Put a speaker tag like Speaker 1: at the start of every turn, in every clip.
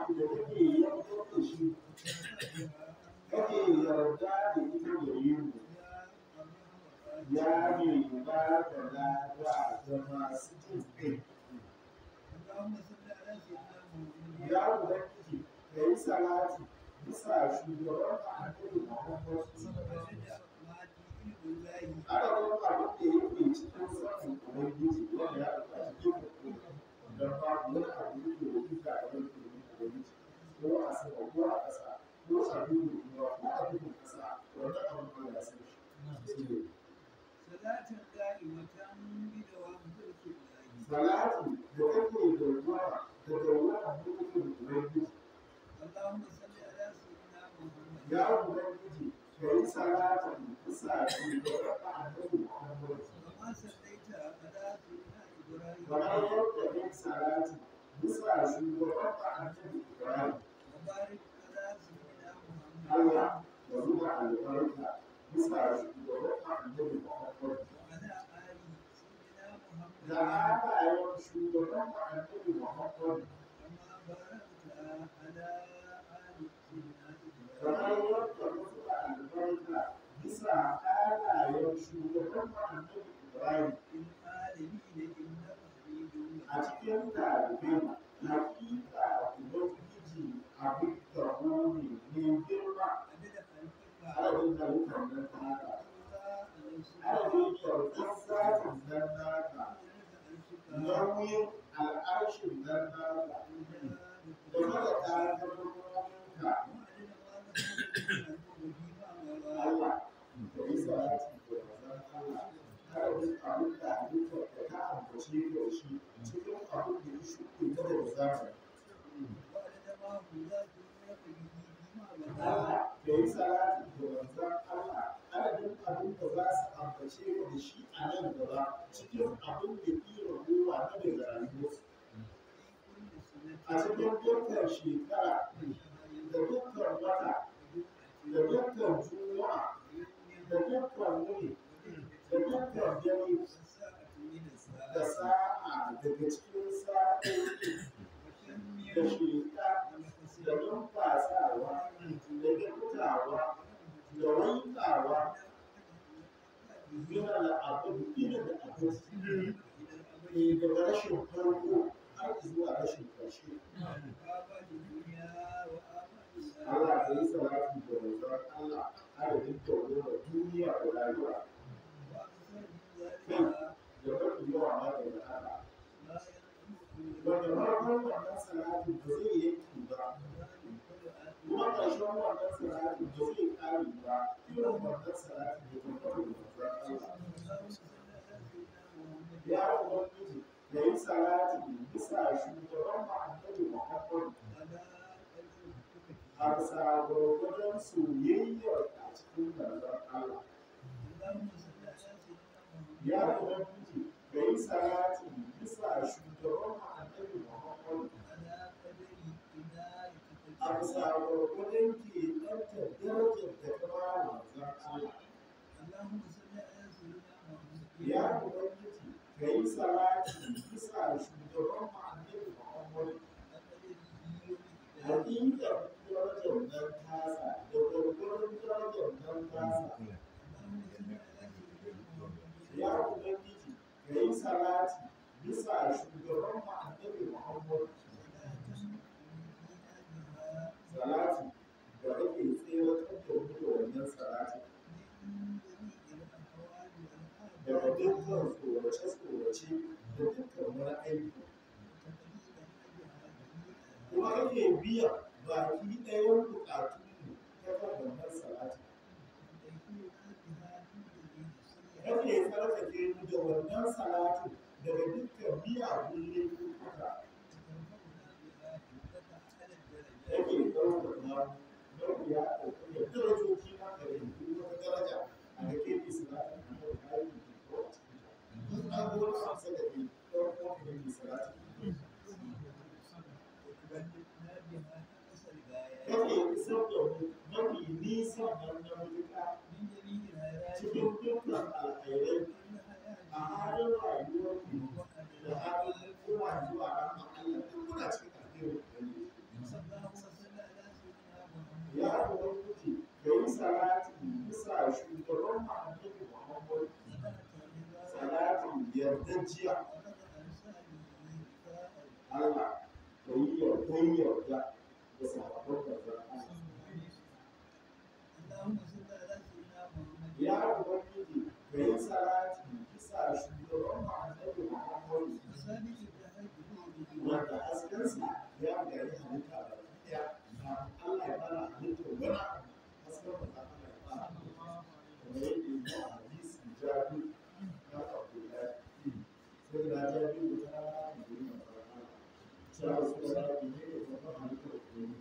Speaker 1: salati da kake yarda da shi kake yarda da ita da yin ya ne ba da lada da masu jin kai. Ya Ubangiji ka yi salati bisa shugaban annabi Muhammad adadin abin da yake cikin sanin Ubangiji wanda ya ɗauka cikin mutum don babu wani abu da ke rubuta a wani Ubangiji ko a sama ko a ƙasa ko a duhu ruwa ko a duhun ƙasa wanda abin da ya san shi.
Speaker 2: Salatin da'imatan bidawa mulkin lahi.
Speaker 1: Salati da kake da ruwa da dawwama mulkin Ubangiji.
Speaker 2: Allahumma salli ala sayyidina Muhammad.
Speaker 1: Ya Ubangiji ka yi salati bisa shugaban annabi Muhammad.
Speaker 2: Kama sallaita ala sayyidina Ibrahim.
Speaker 1: Kamar yadda ka yi salati bisa shugaban annabi Ibrahim.
Speaker 2: Mubarak ala sayyidina Muhammad.
Speaker 1: Allah ya zuba albarka bisa shugaban annabi Muhammad.
Speaker 2: Ala ali sayyidina Muhammad.
Speaker 1: Da halayen shugaban annabi Muhammad.
Speaker 2: Kama barakta ala ali sayyidina Ibrahim.
Speaker 1: Kamar yadda ka zuba albarka bisa halayen shugaban annabi Ibrahim.
Speaker 2: In alamin innaka hamidun
Speaker 1: A cikin talibai hakika Ubangiji abin da ne girma
Speaker 2: adada alfaka
Speaker 1: adadin da mutanen ta haka adadin kyautar zatin nan naka nauyin al'arshin nan naka da mada takarmaninka Allah da yi salati da manzon Allah adadin abin da halittar da ta ambace da shi cikin abin da ya shuɗe ta daga zamani. Allah da yi salati da manzon Allah adadin abin da za su ambace ka da shi a nan gaba cikin abin da ke rabuwa na daga rayuwarsu. A cikin dukkan shekara da dukkan wata da dukkan juma'a da dukkan wuni da dukkan dare da sa'a daga cikin sa'o'i da sheka da numfasawa da giftawa da wankawa yana da abin gina da abin ne daga rashin farko har zuwa rashin ƙarshe. Allah ya yi salati da manzon Allah adadin dawwamar duniya da rayuwa. Kai da mafi yawa ma daga haka. Wanda farkon wannan salatin ba zai yanke ba, kuma ƙarshen wannan salatin ba zai ƙare ba, irin wannan salatin da kuma da manzon Allah. Ya Ubangiji da yi salati bisa shugaban annabi Muhammad a bisa gwargwadon soyayyar a cikin manzon Allah. Ya Ubangiji da yi salati bisa shugaban annabi Muhammad a bisa gwargwadon ke ɗanta darajar da ta ba manzon Allah. Ya Ubangiji ka yi salati bisa shugaban annabi Muhammad hakikar darajar nan tasa da gwargwaron darajar nan tasa. Ya Ubangiji ka yi salati bisa shugaban annabi Muhammad salati da ake tseratar da mu da wannan salati daga dukkan tsorace-tsorace da dukkan wani aiki kuma kake biya baki ɗayan buƙatunmu ta kan wannan salati kake tsarkake mu da wannan salatin daga dukkan miyagun laifuka kake ɗaukaka mafiya ɗaukaka darajoji na gare duk wata daraja a da ke fi salatin na da kayan ko a cikin duk abubuwan amsa da ke ɗan kuma da ke salatin kake isar da mu mafi nisan wannan mulka cikin dukkan alkhairai a halin rayuwar mu da halin kowa zuwa ran Allah duk muna cikin alkhairin da ne Allah ka yi yarda da sahabban manzon Allah.
Speaker 2: اللهم صل على سيدنا محمد
Speaker 1: Ya Ubangiji ka yi salati bisa shugaban annabi Muhammadu
Speaker 2: وصادق الدهر بنوره
Speaker 1: wanda haskensa ya gari halitta da ɗaya. Allah ya fara halitta wani hasken da Allah ya fara. Kamar yadda ya zo a hadisi Jabir na Abdullahi. Sai da Jabir ta rana da gurin Allah. Cewa su da rabi ne da kuma halitta da kuma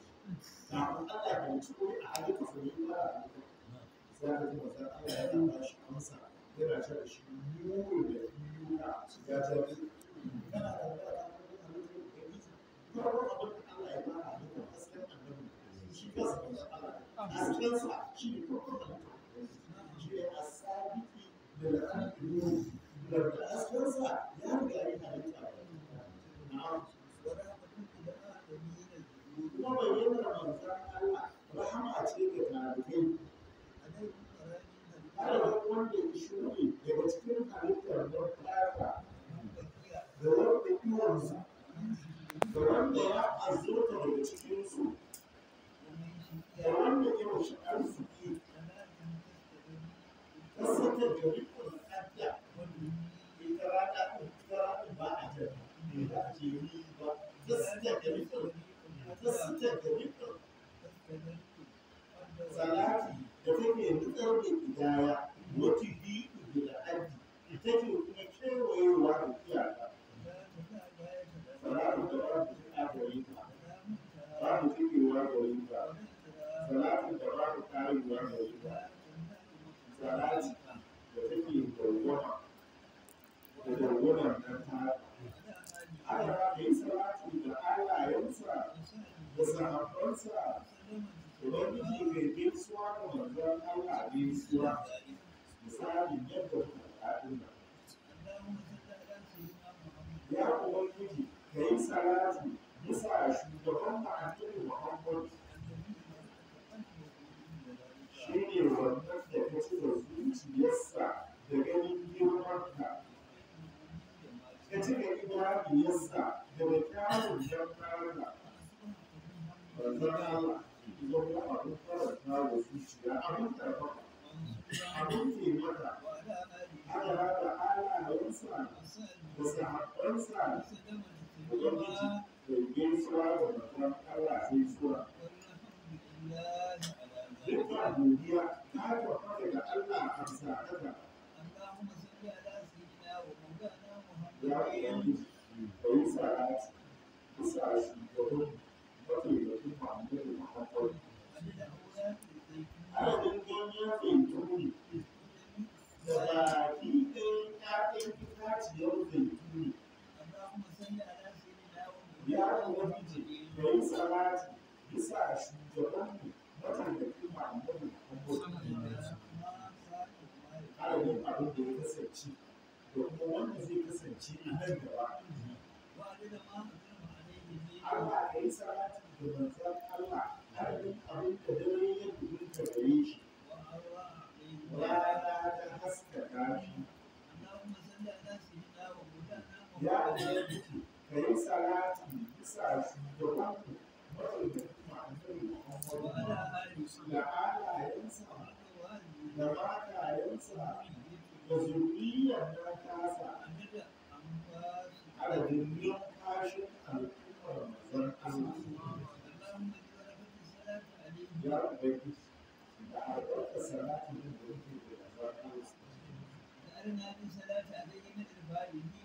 Speaker 1: kafin Allah ya ci wuri a halitta su ne ba a halitta. Sai ka ji masar Allah ya ba shi amsa yana ce da shi nuru da iyuna ya Jabir. Kana da ba ta kuma halitta da kuma farkon abin da Allah ya ba a halitta hasken annabi shi kansa da Allah. Haskensa shi ne farkon halitta. Shi ne asabiki da al'adu da haskensa ya riga ya halitta. Na'am.
Speaker 2: ورحمة للعالمين الجنود
Speaker 1: Kuma bayyanar manzan Allah rahama ce ga talibai.
Speaker 2: عليه قرانين
Speaker 1: Adadin wanda ya shuɗe daga cikin halittar don fata
Speaker 2: البقية
Speaker 1: da wanda iwansa da wanda ya azurta daga cikinsu
Speaker 2: ومن
Speaker 1: da
Speaker 2: شقيا
Speaker 1: wanda ya mashi arziki kasance da rikon adda ita rana ba a jan ne ba a ce ni ba kasance da rikon salati da take nutsar da idaya wata biyu da addi take kuma kewayewa da iyaka salatu da babu ta gare ta babu cikewa gare ta salatu da babu karewa gare ta salati da take dawwama da dawwaman nan ta haka za ka yi salati da alayensa da sahabbansa Ubangiji mai gaisuwa da manzon Allah gaisuwa misalin yadda muka faɗi nan. Ya Ubangiji ka yi salati bisa shugaban ma'annabi Muhammad shi ne wannan da ka ci da zuciyarsa da ganin girmanka. Ka ci da idaniyarsa daga kyawun jamfarka. Manzon Allah zama abin faranta wa zuciya abin karfafa abin taimaka ana rada halayensa da sahabbansa ubangiji da gaisuwa da manzon Allah gaisuwa dukkan godiya ta tabbata ga Allah a bisa haka ya ubangiji ka yi salati bisa shugaban mataimakin Muhammadu Muhammadu adadin ganyen zaituni da baki ɗayan ƴaƴan itaciyar zaituni ya ubangiji da yi salati bisa shugabanmu mataimakin Muhammadu Muhammadu adadin abin da ya kasance da kuma wanda zai kasance a nan gaba Allah ka yi salati da manzon Allah adadin abin da dare ya dubinta gare shi rana ta haskaka shi ya ubangiji ka yi salati bisa shugabanmu mataimakin Muhammadu Muhammadu da alayensa da matayensa da zuriyar na tasa adadin numfashin al'ummar manzon Allah ya ubangiji da albarkar salatin da yake da manzon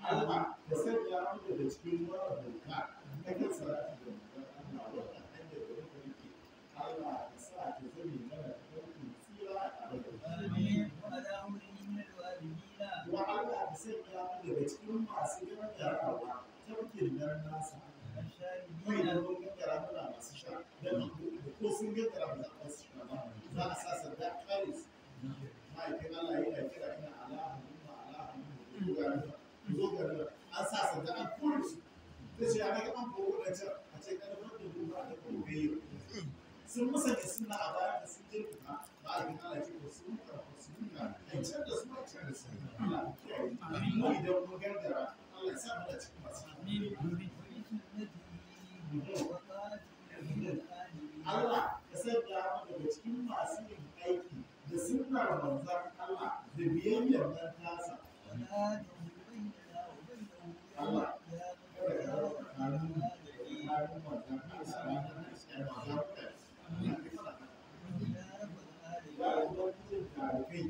Speaker 1: Allah ka sanya mu daga cikin wannan doka na kan salatin da manzon Allah wannan hanyar da muka rike Allah ka sa ta zame mana ɗaukin tsira a rayuwa kuma Allah ka sanya mu daga cikin masu gangarawa tafkin nan nasa mai da mun gangara muna masu sha don ko sun gangara ba za su sha ba za a sa sanda kare su ma'aikin Allah yana kira kana Allahumma zo ga an sa sanda an kore su ta ce ya ga an kore wadancan a ce kada wanda duba da kogayi sun musanya suna a baya da sun jirgin ma'aikin Allah ce ko sun karfa su nuna a can da su a can da su Allah kiyaye mu idan mun gangara Allah ya sa mu da cikin masu ai ma za ku kai
Speaker 2: يا رب العالمين
Speaker 1: ya ubangijin talibai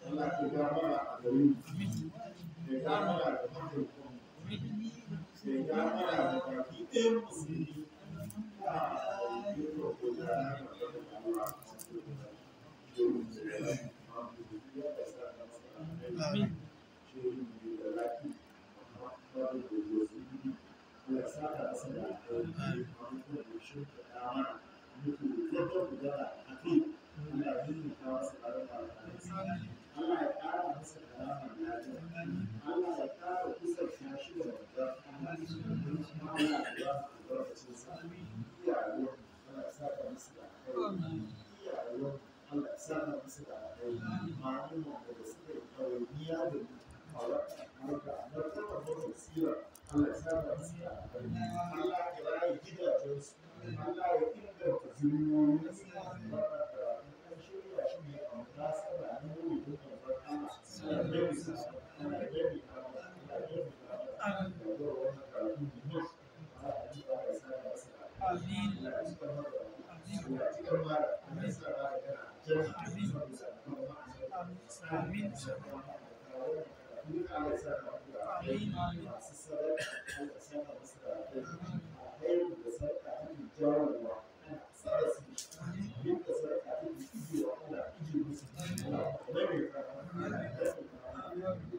Speaker 1: Allah ka gafara a gare mu ka gafara da mahaifin ka gafara da baki ɗayan musulmi a yi roƙo da ranar da Allah Amin. Allah ya ƙara masa karamar lafiya. Allah ya ƙara kusanta shi da wanda Allah ya ba su albarkacin sa. Iyayen Allah ya saka musu da alheri. Iyayen Allah ya saka musu da alheri. Malaman da suka yi ɗawainiya da mu a wata harka na taɓa basira Allah ya saka musu da alheri. Allah ya raye gidajensu. Allah ya inganta zuriyoyinsu. An shirya shi ne a mutasara na wuri don karɓar Allah. Allah ya bai su Allah ya bai mu Allah ya bai mu Allah ya bai wannan karatu ne mu Allah ya ji Allah ya saka musu da alheri. Allah ya cika mara Allah ya cika mara Allah ya sa ba da kana jama'a amin duk Allah ya saka musu da alheri. Masu sadaka Allah ya saka musu da alheri. Alheri da sadaka ake jawowa ana tsara su duk da sadaka ake ijewa ana ije musu Allah ya bai mu Allah ya bai mu